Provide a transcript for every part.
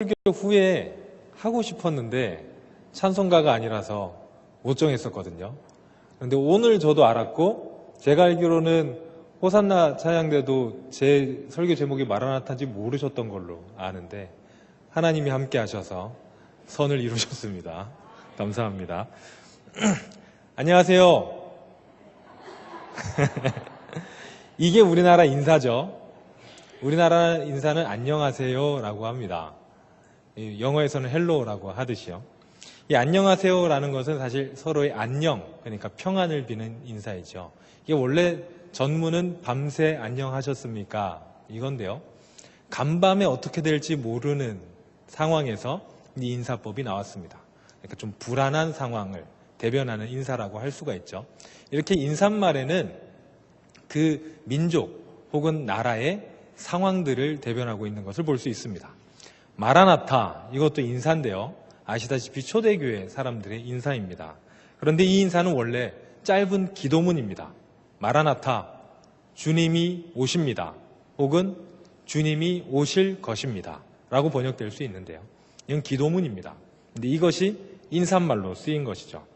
설교 후에 하고 싶었는데 찬송가가 아니라서 못 정했었거든요. 그런데 오늘 저도 알았고, 제가 알기로는 호산나 찬양대도 제 설교 제목이 마라나타인지 모르셨던 걸로 아는데 하나님이 함께 하셔서 선을 이루셨습니다. 감사합니다. 안녕하세요. 이게 우리나라 인사죠. 우리나라 인사는 안녕하세요 라고 합니다. 영어에서는 헬로우라고 하듯이요. 이 안녕하세요라는 것은 사실 서로의 안녕, 그러니까 평안을 비는 인사이죠. 이게 원래 전문은 밤새 안녕하셨습니까? 이건데요. 간밤에 어떻게 될지 모르는 상황에서 이 인사법이 나왔습니다. 그러니까 좀 불안한 상황을 대변하는 인사라고 할 수가 있죠. 이렇게 인사말에는 그 민족 혹은 나라의 상황들을 대변하고 있는 것을 볼 수 있습니다. 마라나타, 이것도 인사인데요. 아시다시피 초대교회 사람들의 인사입니다. 그런데 이 인사는 원래 짧은 기도문입니다. 마라나타, 주님이 오십니다. 혹은 주님이 오실 것입니다. 라고 번역될 수 있는데요. 이건 기도문입니다. 근데 이것이 인사말로 쓰인 것이죠.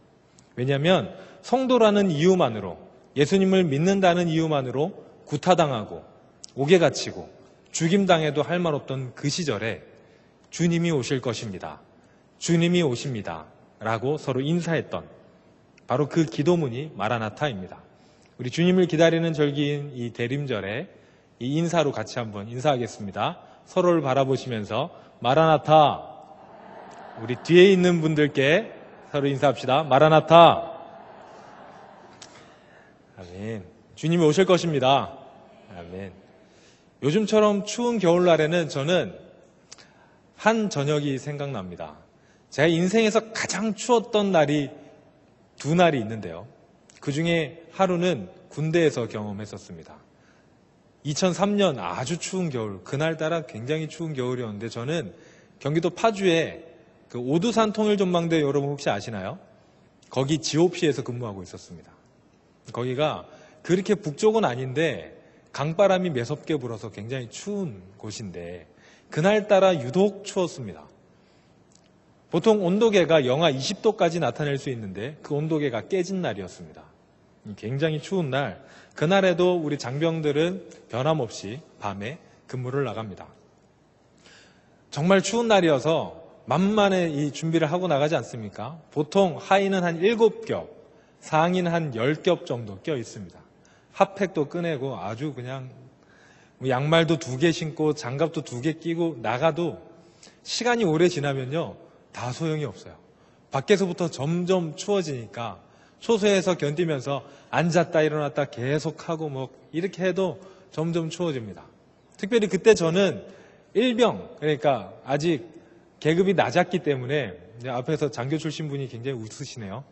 왜냐하면 성도라는 이유만으로, 예수님을 믿는다는 이유만으로 구타당하고 옥에 갇히고 죽임당해도 할 말 없던 그 시절에 주님이 오실 것입니다. 주님이 오십니다. 라고 서로 인사했던 바로 그 기도문이 마라나타입니다. 우리 주님을 기다리는 절기인 이 대림절에 이 인사로 같이 한번 인사하겠습니다. 서로를 바라보시면서 마라나타. 우리 뒤에 있는 분들께 서로 인사합시다. 마라나타. 아멘. 주님이 오실 것입니다. 아멘. 요즘처럼 추운 겨울날에는 저는 한 저녁이 생각납니다. 제가 인생에서 가장 추웠던 날이 두 날이 있는데요. 그 중에 하루는 군대에서 경험했었습니다. 2003년 아주 추운 겨울, 그날따라 굉장히 추운 겨울이었는데 저는 경기도 파주에 그 오두산 통일전망대 여러분 혹시 아시나요? 거기 GOP에서 근무하고 있었습니다. 거기가 그렇게 북쪽은 아닌데 강바람이 매섭게 불어서 굉장히 추운 곳인데 그날따라 유독 추웠습니다. 보통 온도계가 영하 20도까지 나타낼 수 있는데 그 온도계가 깨진 날이었습니다. 굉장히 추운 날, 그날에도 우리 장병들은 변함없이 밤에 근무를 나갑니다. 정말 추운 날이어서 만만에 이 준비를 하고 나가지 않습니까? 보통 하의는 한 7겹, 상의는 한 10겹 정도 껴 있습니다. 핫팩도 꺼내고 아주 그냥 양말도 2개 신고 장갑도 2개 끼고 나가도 시간이 오래 지나면요 다 소용이 없어요. 밖에서부터 점점 추워지니까 초소에서 견디면서 앉았다 일어났다 계속하고 뭐 이렇게 해도 점점 추워집니다. 특별히 그때 저는 일병, 그러니까 아직 계급이 낮았기 때문에 앞에서 장교 출신 분이 굉장히 웃으시네요.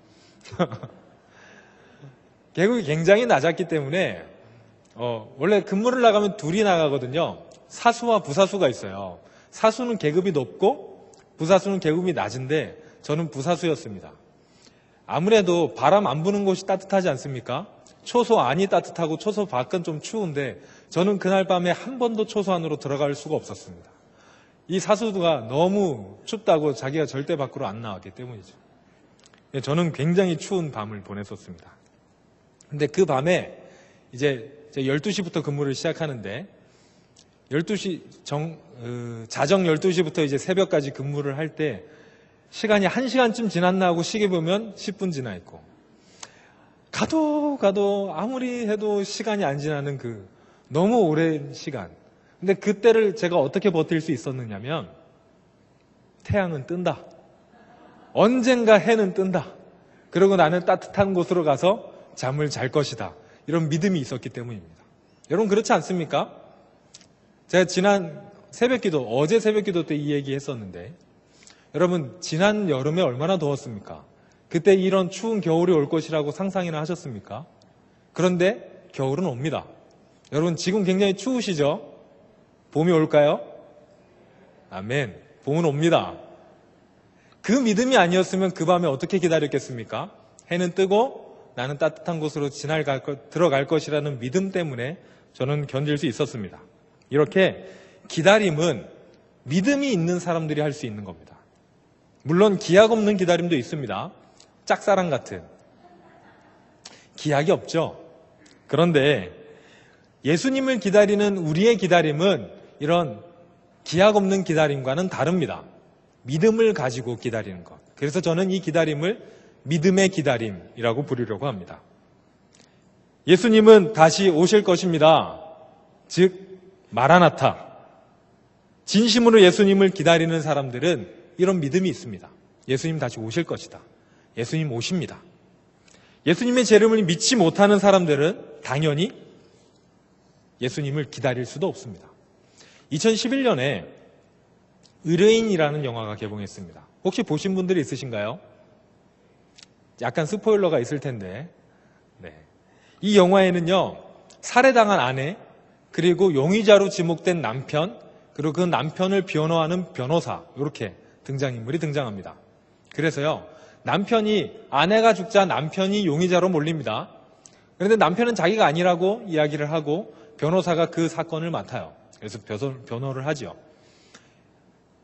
계급이 굉장히 낮았기 때문에 원래 근무를 나가면 둘이 나가거든요. 사수와 부사수가 있어요. 사수는 계급이 높고 부사수는 계급이 낮은데 저는 부사수였습니다. 아무래도 바람 안 부는 곳이 따뜻하지 않습니까? 초소 안이 따뜻하고 초소 밖은 좀 추운데 저는 그날 밤에 한 번도 초소 안으로 들어갈 수가 없었습니다. 이 사수가 너무 춥다고 자기가 절대 밖으로 안 나왔기 때문이죠. 저는 굉장히 추운 밤을 보냈었습니다. 근데 그 밤에 이제 12시부터 근무를 시작하는데 12시 자정 12시부터 이제 새벽까지 근무를 할 때 시간이 1시간쯤 지났나 하고 시계 보면 10분 지나 있고 가도 아무리 해도 시간이 안 지나는 그 너무 오랜 시간. 근데 그때를 제가 어떻게 버틸 수 있었느냐면 태양은 뜬다. 언젠가 해는 뜬다. 그리고 나는 따뜻한 곳으로 가서 잠을 잘 것이다. 이런 믿음이 있었기 때문입니다. 여러분 그렇지 않습니까? 제가 지난 새벽기도, 어제 새벽기도 때 이 얘기 했었는데 여러분 지난 여름에 얼마나 더웠습니까? 그때 이런 추운 겨울이 올 것이라고 상상이나 하셨습니까? 그런데 겨울은 옵니다. 여러분 지금 굉장히 추우시죠? 봄이 올까요? 아멘. 봄은 옵니다. 그 믿음이 아니었으면 그 밤에 어떻게 기다렸겠습니까? 해는 뜨고 나는 따뜻한 곳으로 들어갈 것이라는 믿음 때문에 저는 견딜 수 있었습니다. 이렇게 기다림은 믿음이 있는 사람들이 할 수 있는 겁니다. 물론 기약 없는 기다림도 있습니다. 짝사랑 같은. 기약이 없죠. 그런데 예수님을 기다리는 우리의 기다림은 이런 기약 없는 기다림과는 다릅니다. 믿음을 가지고 기다리는 것. 그래서 저는 이 기다림을 믿음의 기다림이라고 부르려고 합니다. 예수님은 다시 오실 것입니다. 즉 마라나타. 진심으로 예수님을 기다리는 사람들은 이런 믿음이 있습니다. 예수님 다시 오실 것이다. 예수님 오십니다. 예수님의 재림을 믿지 못하는 사람들은 당연히 예수님을 기다릴 수도 없습니다. 2011년에 의뢰인이라는 영화가 개봉했습니다. 혹시 보신 분들이 있으신가요? 약간 스포일러가 있을 텐데. 네. 이 영화에는요, 살해당한 아내, 그리고 용의자로 지목된 남편, 그리고 그 남편을 변호하는 변호사, 이렇게 등장인물이 등장합니다. 그래서요, 남편이, 아내가 죽자 남편이 용의자로 몰립니다. 그런데 남편은 자기가 아니라고 이야기를 하고 변호사가 그 사건을 맡아요. 그래서 변호를 하지요.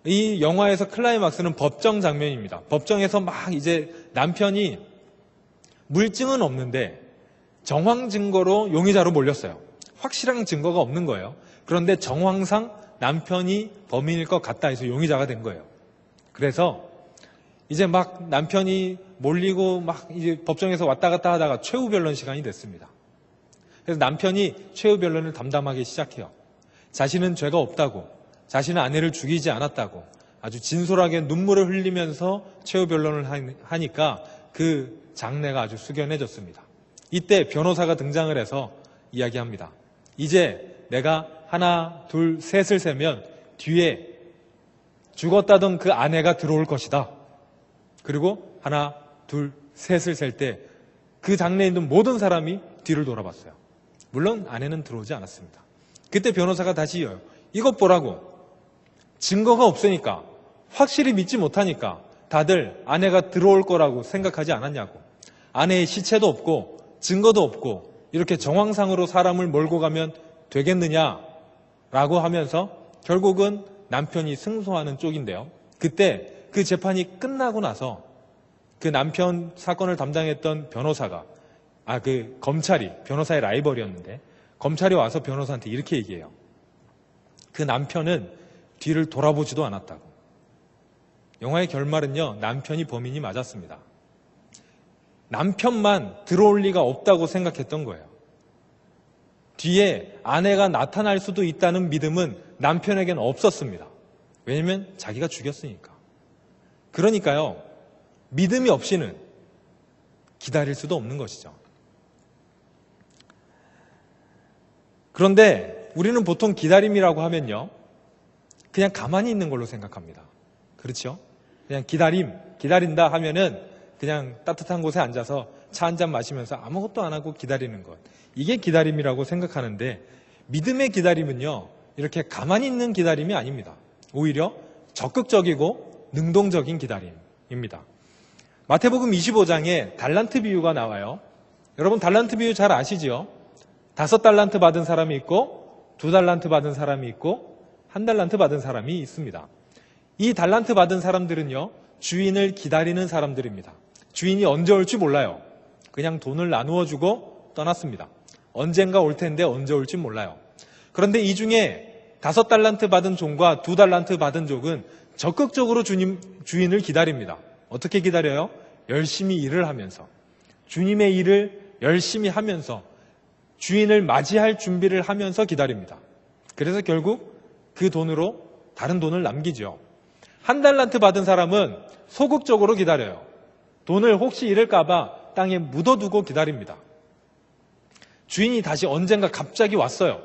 이 영화에서 클라이막스는 법정 장면입니다. 법정에서 막 이제 남편이 물증은 없는데 정황 증거로 용의자로 몰렸어요. 확실한 증거가 없는 거예요. 그런데 정황상 남편이 범인일 것 같다 해서 용의자가 된 거예요. 그래서 이제 막 남편이 몰리고 막 이제 법정에서 왔다 갔다 하다가 최후 변론 시간이 됐습니다. 그래서 남편이 최후 변론을 담담하게 시작해요. 자신은 죄가 없다고, 자신은 아내를 죽이지 않았다고 아주 진솔하게 눈물을 흘리면서 최후 변론을 하니까 그 장례가 아주 숙연해졌습니다. 이때 변호사가 등장을 해서 이야기합니다. 이제 내가 하나, 둘, 셋을 세면 뒤에 죽었다던 그 아내가 들어올 것이다. 그리고 하나, 둘, 셋을 셀 때 그 장례에 있는 모든 사람이 뒤를 돌아봤어요. 물론 아내는 들어오지 않았습니다. 그때 변호사가 다시 이어요. 이것 보라고. 증거가 없으니까, 확실히 믿지 못하니까 다들 아내가 들어올 거라고 생각하지 않았냐고. 아내의 시체도 없고 증거도 없고 이렇게 정황상으로 사람을 몰고 가면 되겠느냐라고 하면서 결국은 남편이 승소하는 쪽인데요. 그때 그 재판이 끝나고 나서 그 남편 사건을 담당했던 변호사가, 그 검찰이 변호사의 라이벌이었는데 검찰이 와서 변호사한테 이렇게 얘기해요. 그 남편은 뒤를 돌아보지도 않았다고. 영화의 결말은요, 남편이 범인이 맞았습니다. 남편만 들어올 리가 없다고 생각했던 거예요. 뒤에 아내가 나타날 수도 있다는 믿음은 남편에게는 없었습니다. 왜냐면 자기가 죽였으니까. 그러니까요, 믿음이 없이는 기다릴 수도 없는 것이죠. 그런데 우리는 보통 기다림이라고 하면요, 그냥 가만히 있는 걸로 생각합니다. 그렇죠? 그냥 기다린다 하면은 그냥 따뜻한 곳에 앉아서 차 한 잔 마시면서 아무것도 안 하고 기다리는 것. 이게 기다림이라고 생각하는데 믿음의 기다림은요, 이렇게 가만히 있는 기다림이 아닙니다. 오히려 적극적이고 능동적인 기다림입니다. 마태복음 25장에 달란트 비유가 나와요. 여러분 달란트 비유 잘 아시죠? 5달란트 받은 사람이 있고 2달란트 받은 사람이 있고 1달란트 받은 사람이 있습니다. 이 달란트 받은 사람들은요, 주인을 기다리는 사람들입니다. 주인이 언제 올지 몰라요. 그냥 돈을 나누어 주고 떠났습니다. 언젠가 올 텐데 언제 올지 몰라요. 그런데 이 중에 5달란트 받은 종과 2달란트 받은 종은 적극적으로 주인을 기다립니다. 어떻게 기다려요? 열심히 일을 하면서, 주님의 일을 열심히 하면서 주인을 맞이할 준비를 하면서 기다립니다. 그래서 결국 그 돈으로 다른 돈을 남기죠. 1달란트 받은 사람은 소극적으로 기다려요. 돈을 혹시 잃을까봐 땅에 묻어두고 기다립니다. 주인이 다시 언젠가 갑자기 왔어요.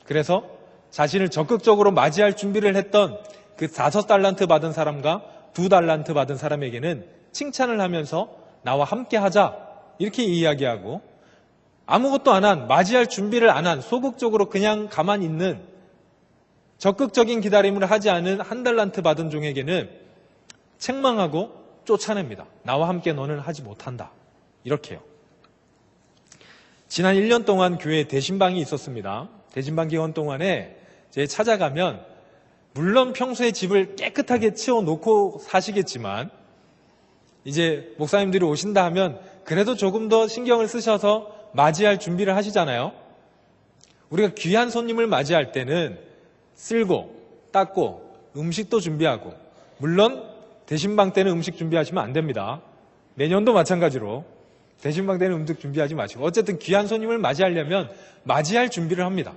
그래서 자신을 적극적으로 맞이할 준비를 했던 그 5달란트 받은 사람과 2달란트 받은 사람에게는 칭찬을 하면서 나와 함께 하자 이렇게 이야기하고, 아무것도 안 한, 맞이할 준비를 안 한, 소극적으로 그냥 가만히 있는 적극적인 기다림을 하지 않은 1달란트 받은 종에게는 책망하고 쫓아냅니다. 나와 함께 너는 하지 못한다. 이렇게요. 지난 1년 동안 교회에 대신방이 있었습니다. 대신방 기간 동안에 찾아가면 물론 평소에 집을 깨끗하게 치워놓고 사시겠지만 이제 목사님들이 오신다 하면 그래도 조금 더 신경을 쓰셔서 맞이할 준비를 하시잖아요. 우리가 귀한 손님을 맞이할 때는 쓸고 닦고 음식도 준비하고, 물론 대신방 때는 음식 준비하시면 안 됩니다. 내년도 마찬가지로 대신방 때는 음식 준비하지 마시고, 어쨌든 귀한 손님을 맞이하려면 맞이할 준비를 합니다.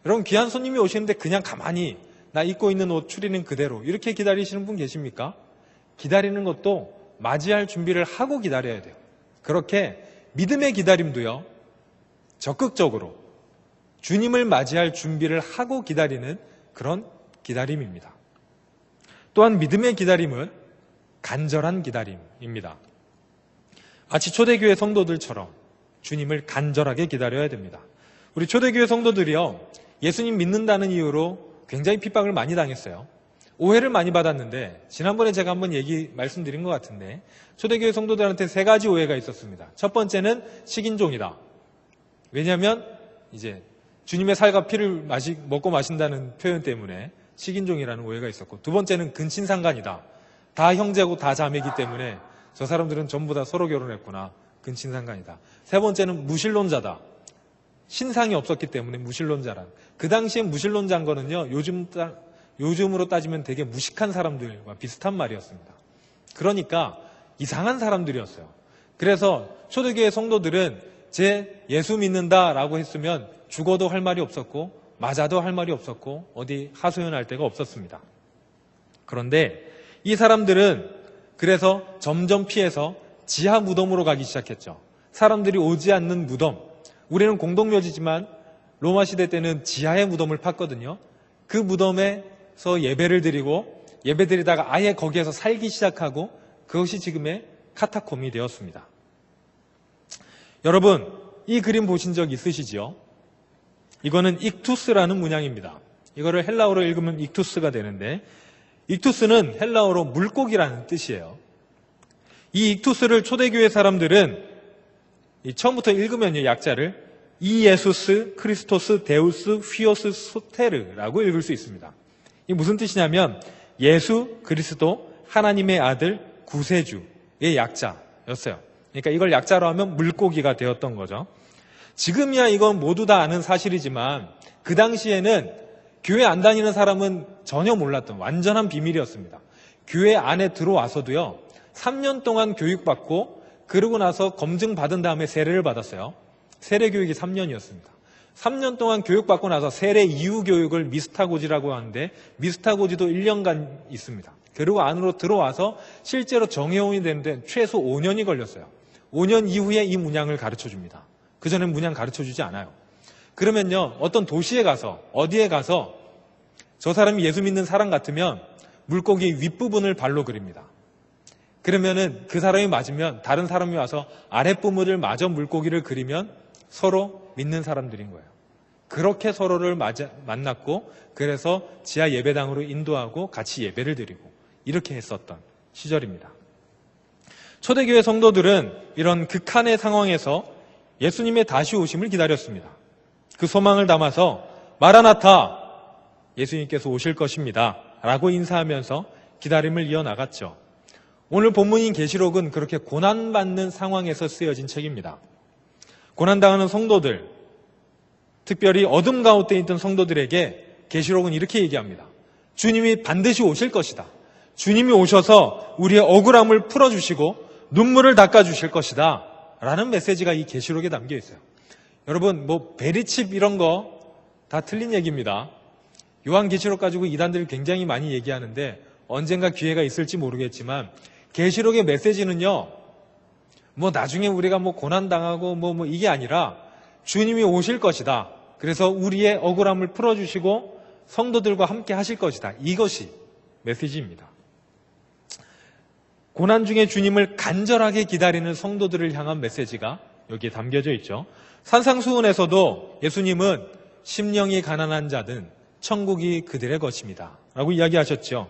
여러분, 귀한 손님이 오시는데 그냥 가만히 나 입고 있는 옷 추리는 그대로 이렇게 기다리시는 분 계십니까? 기다리는 것도 맞이할 준비를 하고 기다려야 돼요. 그렇게 믿음의 기다림도요, 적극적으로 주님을 맞이할 준비를 하고 기다리는 그런 기다림입니다. 또한 믿음의 기다림은 간절한 기다림입니다. 마치 초대교회 성도들처럼 주님을 간절하게 기다려야 됩니다. 우리 초대교회 성도들이요, 예수님 믿는다는 이유로 굉장히 핍박을 많이 당했어요. 오해를 많이 받았는데, 지난번에 제가 한번 말씀드린 것 같은데, 초대교회 성도들한테 3가지 오해가 있었습니다. 첫 번째는 식인종이다. 왜냐하면 이제 주님의 살과 피를 먹고 마신다는 표현 때문에 식인종이라는 오해가 있었고, 두 번째는 근친상간이다. 다 형제고 다 자매이기 때문에 저 사람들은 전부 다 서로 결혼했구나. 근친상간이다. 세 번째는 무신론자다. 신상이 없었기 때문에 무신론자란. 그 당시에 무신론자인 거는요, 요즘으로 따지면 되게 무식한 사람들과 비슷한 말이었습니다. 그러니까 이상한 사람들이었어요. 그래서 초대교회 성도들은 제 예수 믿는다라고 했으면 죽어도 할 말이 없었고 맞아도 할 말이 없었고 어디 하소연할 데가 없었습니다. 그런데 이 사람들은 그래서 점점 피해서 지하 무덤으로 가기 시작했죠. 사람들이 오지 않는 무덤. 우리는 공동묘지지만 로마 시대 때는 지하의 무덤을 팠거든요. 그 무덤에서 예배를 드리고 예배 드리다가 아예 거기에서 살기 시작하고 그것이 지금의 카타콤이 되었습니다. 여러분, 이 그림 보신 적 있으시지요? 이거는 익투스라는 문양입니다. 이거를 헬라어로 읽으면 익투스가 되는데, 익투스는 헬라어로 물고기라는 뜻이에요. 이 익투스를 초대교회 사람들은 처음부터 읽으면요, 약자를 이예수스 크리스토스 데우스 휘오스 소테르라고 읽을 수 있습니다. 이게 무슨 뜻이냐면 예수 그리스도 하나님의 아들 구세주의 약자였어요. 그러니까 이걸 약자로 하면 물고기가 되었던 거죠. 지금이야 이건 모두 다 아는 사실이지만 그 당시에는 교회 안 다니는 사람은 전혀 몰랐던 완전한 비밀이었습니다. 교회 안에 들어와서도요, 3년 동안 교육받고 그러고 나서 검증받은 다음에 세례를 받았어요. 세례 교육이 3년이었습니다. 3년 동안 교육받고 나서 세례 이후 교육을 미스타고지라고 하는데, 미스타고지도 1년간 있습니다. 그리고 안으로 들어와서 실제로 정회원이 되는데 최소 5년이 걸렸어요. 5년 이후에 이 문양을 가르쳐줍니다. 그전엔 문양 가르쳐주지 않아요. 그러면요, 어떤 도시에 가서, 어디에 가서 저 사람이 예수 믿는 사람 같으면 물고기 윗부분을 발로 그립니다. 그러면은 그 사람이 맞으면 다른 사람이 와서 아랫부분을 마저 물고기를 그리면 서로 믿는 사람들인 거예요. 그렇게 서로를 만났고, 그래서 지하 예배당으로 인도하고 같이 예배를 드리고 이렇게 했었던 시절입니다. 초대교회 성도들은 이런 극한의 상황에서 예수님의 다시 오심을 기다렸습니다. 그 소망을 담아서 마라나타, 예수님께서 오실 것입니다 라고 인사하면서 기다림을 이어나갔죠. 오늘 본문인 계시록은 그렇게 고난받는 상황에서 쓰여진 책입니다. 고난당하는 성도들, 특별히 어둠 가운데 있던 성도들에게 계시록은 이렇게 얘기합니다. 주님이 반드시 오실 것이다. 주님이 오셔서 우리의 억울함을 풀어주시고 눈물을 닦아주실 것이다 라는 메시지가 이 계시록에 담겨 있어요. 여러분, 베리칩 이런 거 다 틀린 얘기입니다. 요한계시록 가지고 이단들 굉장히 많이 얘기하는데 언젠가 기회가 있을지 모르겠지만, 계시록의 메시지는요, 나중에 우리가 고난당하고 이게 아니라 주님이 오실 것이다. 그래서 우리의 억울함을 풀어주시고 성도들과 함께 하실 것이다. 이것이 메시지입니다. 고난 중에 주님을 간절하게 기다리는 성도들을 향한 메시지가 여기에 담겨져 있죠. 산상수훈에서도 예수님은 심령이 가난한 자든 천국이 그들의 것입니다 라고 이야기하셨죠.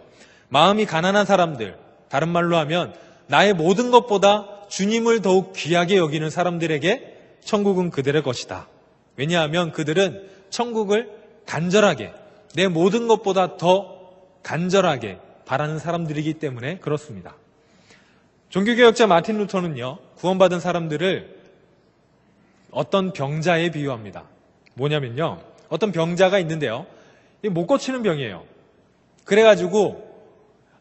마음이 가난한 사람들, 다른 말로 하면 나의 모든 것보다 주님을 더욱 귀하게 여기는 사람들에게 천국은 그들의 것이다. 왜냐하면 그들은 천국을 간절하게 내 모든 것보다 더 간절하게 바라는 사람들이기 때문에 그렇습니다. 종교개혁자 마틴 루터는요, 구원받은 사람들을 어떤 병자에 비유합니다. 뭐냐면요, 어떤 병자가 있는데요, 못 고치는 병이에요. 그래가지고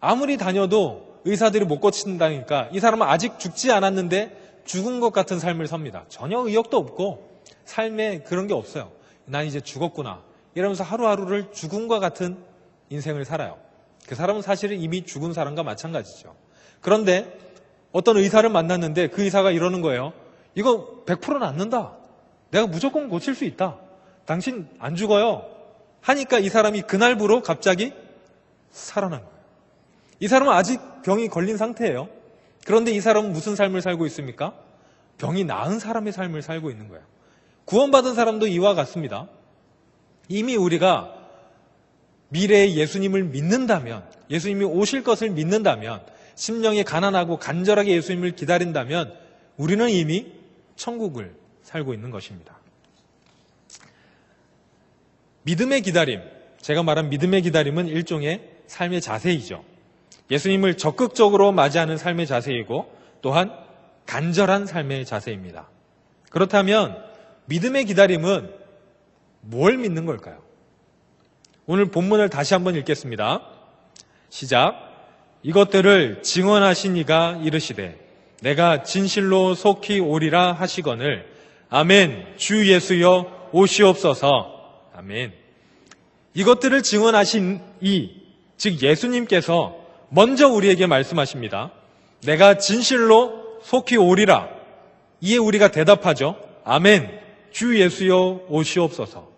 아무리 다녀도 의사들이 못 고친다니까 이 사람은 아직 죽지 않았는데 죽은 것 같은 삶을 삽니다. 전혀 의욕도 없고 삶에 그런 게 없어요. 난 이제 죽었구나 이러면서 하루하루를 죽음과 같은 인생을 살아요. 그 사람은 사실은 이미 죽은 사람과 마찬가지죠. 그런데 어떤 의사를 만났는데 그 의사가 이러는 거예요. 이거 100% 낫는다. 내가 무조건 고칠 수 있다. 당신 안 죽어요. 하니까 이 사람이 그날부로 갑자기 살아난 거예요. 이 사람은 아직 병이 걸린 상태예요. 그런데 이 사람은 무슨 삶을 살고 있습니까? 병이 나은 사람의 삶을 살고 있는 거예요. 구원받은 사람도 이와 같습니다. 이미 우리가 미래의 예수님을 믿는다면, 예수님이 오실 것을 믿는다면, 심령이 가난하고 간절하게 예수님을 기다린다면 우리는 이미 천국을 살고 있는 것입니다. 믿음의 기다림, 제가 말한 믿음의 기다림은 일종의 삶의 자세이죠. 예수님을 적극적으로 맞이하는 삶의 자세이고 또한 간절한 삶의 자세입니다. 그렇다면 믿음의 기다림은 뭘 믿는 걸까요? 오늘 본문을 다시 한번 읽겠습니다. 시작. 이것들을 증언하신 이가 이르시되 내가 진실로 속히 오리라 하시거늘 아멘. 주 예수여 오시옵소서. 아멘. 이것들을 증언하신 이, 즉 예수님께서 먼저 우리에게 말씀하십니다. 내가 진실로 속히 오리라. 이에 우리가 대답하죠. 아멘. 주 예수여 오시옵소서.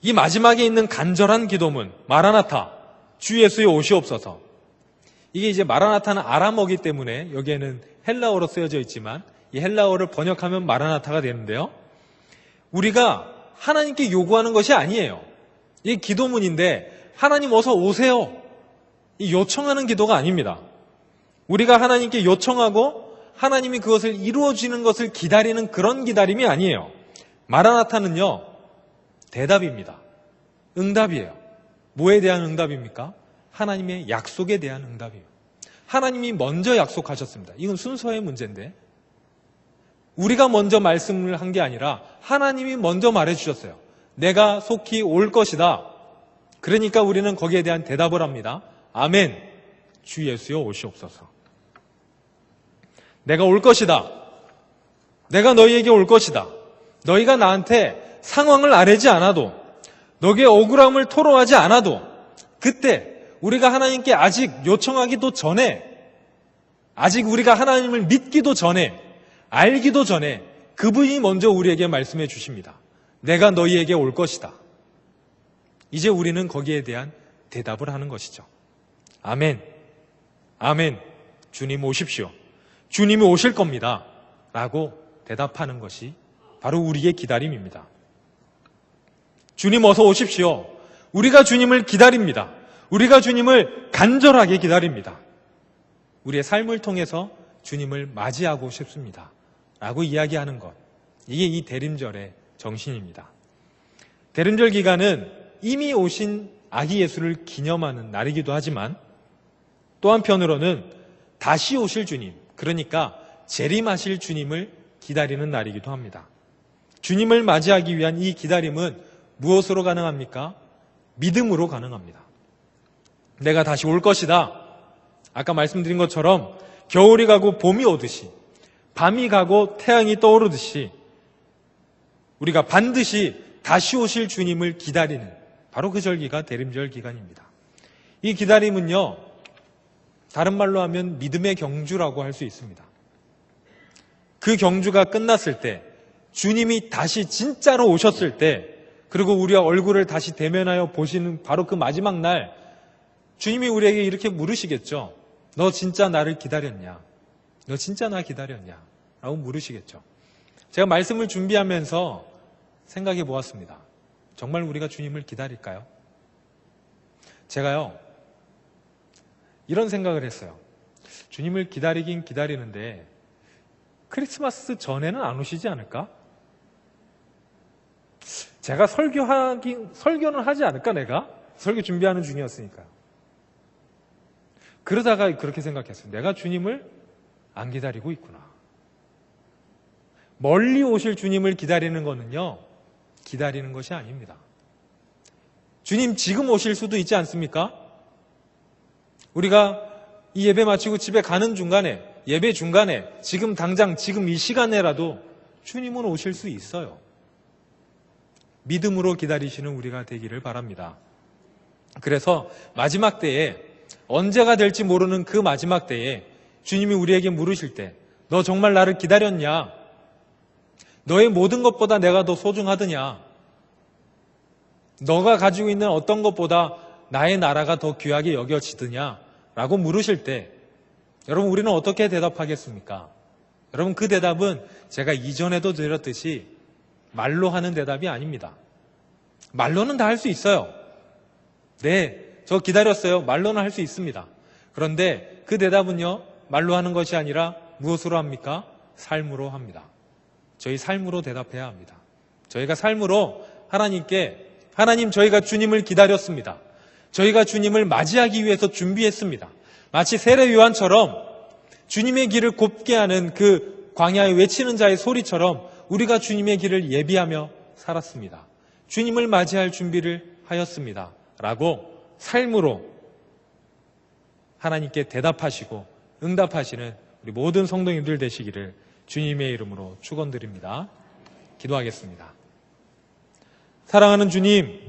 이 마지막에 있는 간절한 기도문 마라나타. 주 예수여 오시옵소서. 이게 이제 마라나타는 아람어기 때문에 여기에는 헬라어로 쓰여져 있지만 이 헬라어를 번역하면 마라나타가 되는데요. 우리가 하나님께 요구하는 것이 아니에요. 이 기도문인데 하나님 어서 오세요. 이 요청하는 기도가 아닙니다. 우리가 하나님께 요청하고 하나님이 그것을 이루어지는 것을 기다리는 그런 기다림이 아니에요. 마라나타는요, 대답입니다. 응답이에요. 뭐에 대한 응답입니까? 하나님의 약속에 대한 응답이에요. 하나님이 먼저 약속하셨습니다. 이건 순서의 문제인데 우리가 먼저 말씀을 한 게 아니라 하나님이 먼저 말해주셨어요. 내가 속히 올 것이다. 그러니까 우리는 거기에 대한 대답을 합니다. 아멘. 주 예수여 오시옵소서. 내가 올 것이다. 내가 너희에게 올 것이다. 너희가 나한테 상황을 아뢰지 않아도, 너희의 억울함을 토로하지 않아도, 그때 우리가 하나님께 아직 요청하기도 전에, 아직 우리가 하나님을 믿기도 전에, 알기도 전에 그분이 먼저 우리에게 말씀해 주십니다. 내가 너희에게 올 것이다. 이제 우리는 거기에 대한 대답을 하는 것이죠. 아멘. 아멘. 주님 오십시오. 주님이 오실 겁니다. 라고 대답하는 것이 바로 우리의 기다림입니다. 주님 어서 오십시오. 우리가 주님을 기다립니다. 우리가 주님을 간절하게 기다립니다. 우리의 삶을 통해서 주님을 맞이하고 싶습니다. 라고 이야기하는 것. 이게 이 대림절의 정신입니다. 대림절 기간은 이미 오신 아기 예수를 기념하는 날이기도 하지만 또 한편으로는 다시 오실 주님, 그러니까 재림하실 주님을 기다리는 날이기도 합니다. 주님을 맞이하기 위한 이 기다림은 무엇으로 가능합니까? 믿음으로 가능합니다. 내가 다시 올 것이다. 아까 말씀드린 것처럼 겨울이 가고 봄이 오듯이, 밤이 가고 태양이 떠오르듯이 우리가 반드시 다시 오실 주님을 기다리는 바로 그 절기가 대림절 기간입니다. 이 기다림은요, 다른 말로 하면 믿음의 경주라고 할 수 있습니다. 그 경주가 끝났을 때, 주님이 다시 진짜로 오셨을 때, 그리고 우리와 얼굴을 다시 대면하여 보시는 바로 그 마지막 날, 주님이 우리에게 이렇게 물으시겠죠. 너 진짜 나를 기다렸냐? 너 진짜 나 기다렸냐? 라고 물으시겠죠. 제가 말씀을 준비하면서 생각해 보았습니다. 정말 우리가 주님을 기다릴까요? 제가요, 이런 생각을 했어요. 주님을 기다리긴 기다리는데 크리스마스 전에는 안 오시지 않을까? 제가 설교는 하지 않을까, 내가? 설교 준비하는 중이었으니까요. 그러다가 그렇게 생각했어요. 내가 주님을 안 기다리고 있구나. 멀리 오실 주님을 기다리는 거는요, 기다리는 것이 아닙니다. 주님 지금 오실 수도 있지 않습니까? 우리가 이 예배 마치고 집에 가는 중간에, 예배 중간에, 지금 당장 지금 이 시간에라도 주님은 오실 수 있어요. 믿음으로 기다리시는 우리가 되기를 바랍니다. 그래서 마지막 때에, 언제가 될지 모르는 그 마지막 때에 주님이 우리에게 물으실 때, 너 정말 나를 기다렸냐? 너의 모든 것보다 내가 더 소중하더냐? 너가 가지고 있는 어떤 것보다 나의 나라가 더 귀하게 여겨지더냐? 라고 물으실 때 여러분 우리는 어떻게 대답하겠습니까? 여러분 그 대답은 제가 이전에도 드렸듯이 말로 하는 대답이 아닙니다. 말로는 다 할 수 있어요. 네, 저 기다렸어요. 말로는 할 수 있습니다. 그런데 그 대답은요, 말로 하는 것이 아니라 무엇으로 합니까? 삶으로 합니다. 저희 삶으로 대답해야 합니다. 저희가 삶으로 하나님께, 하나님 저희가 주님을 기다렸습니다. 저희가 주님을 맞이하기 위해서 준비했습니다. 마치 세례 요한처럼 주님의 길을 곱게 하는 그 광야에 외치는 자의 소리처럼 우리가 주님의 길을 예비하며 살았습니다. 주님을 맞이할 준비를 하였습니다. 라고 삶으로 하나님께 대답하시고 응답하시는 우리 모든 성도님들 되시기를 주님의 이름으로 축원드립니다. 기도하겠습니다. 사랑하는 주님,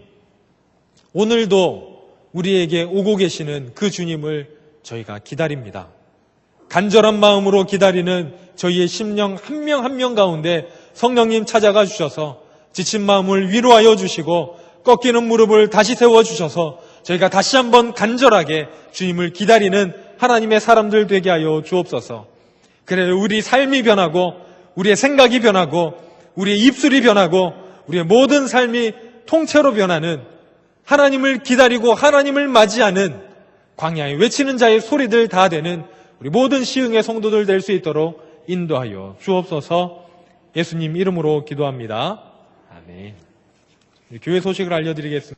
오늘도 우리에게 오고 계시는 그 주님을 저희가 기다립니다. 간절한 마음으로 기다리는 저희의 심령 한 명 한 명 가운데 성령님 찾아가 주셔서 지친 마음을 위로하여 주시고 꺾이는 무릎을 다시 세워주셔서 저희가 다시 한번 간절하게 주님을 기다리는 하나님의 사람들 되게 하여 주옵소서. 그래 우리 삶이 변하고 우리의 생각이 변하고 우리의 입술이 변하고 우리의 모든 삶이 통째로 변하는 하나님을 기다리고 하나님을 맞이하는 광야에 외치는 자의 소리들 다 되는 우리 모든 시흥의 성도들 될 수 있도록 인도하여 주옵소서. 예수님 이름으로 기도합니다. 아멘. 교회 소식을 알려드리겠습니다.